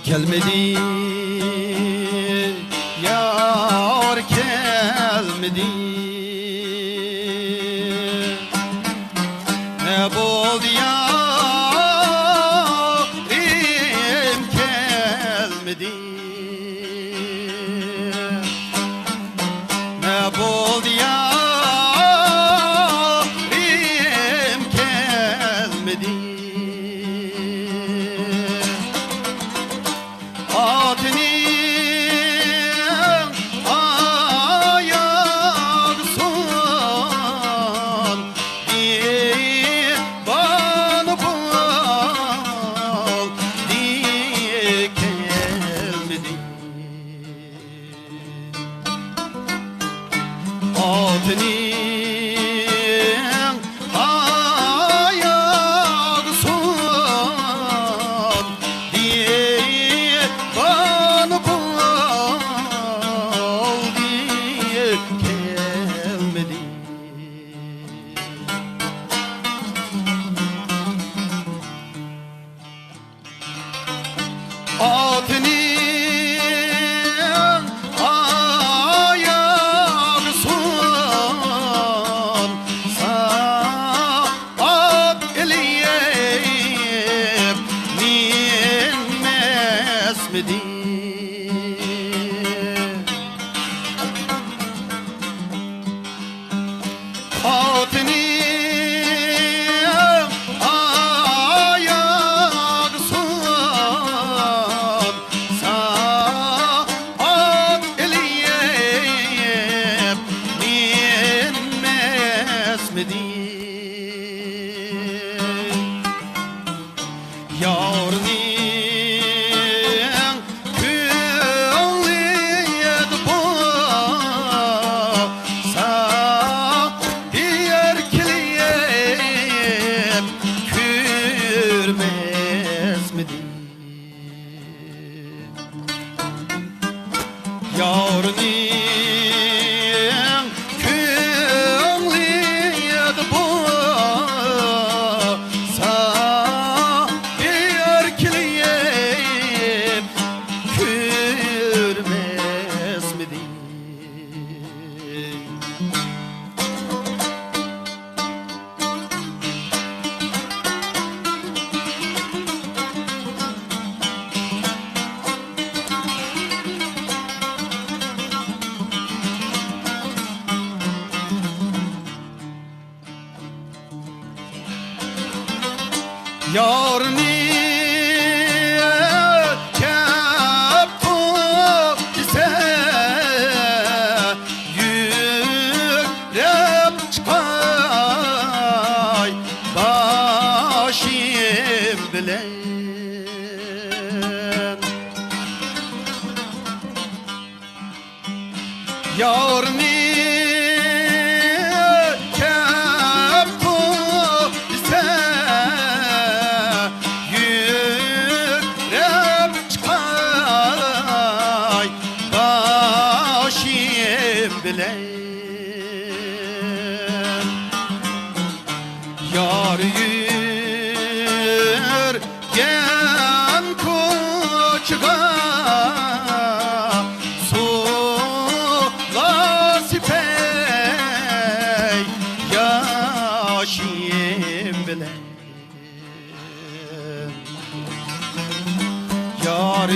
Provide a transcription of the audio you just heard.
Gelmedi yar gelmedi. Ne oldu yarim gelmedi. Ne oldu yarim gelmedi. Atının ayağısın diye bana bul diye gelmedi. Atının ayağısın diye bana bul diye gelmedi. Atının ayağısın saat eleyip minmez miydi? Atının ayağısın saat eleyip minmez miydi? Yarının külliydi bu erkeleyip kürmez miydi? Yarının külliydi bu erkeleyip kürmez miydi? Yarını kaptım ise yüreğim çıkay başım bilen. Yarını kaptım ise yüreğim çıkay başım bilen. Yar yürgen koçuğa sular sipey yaşım bilen. Yar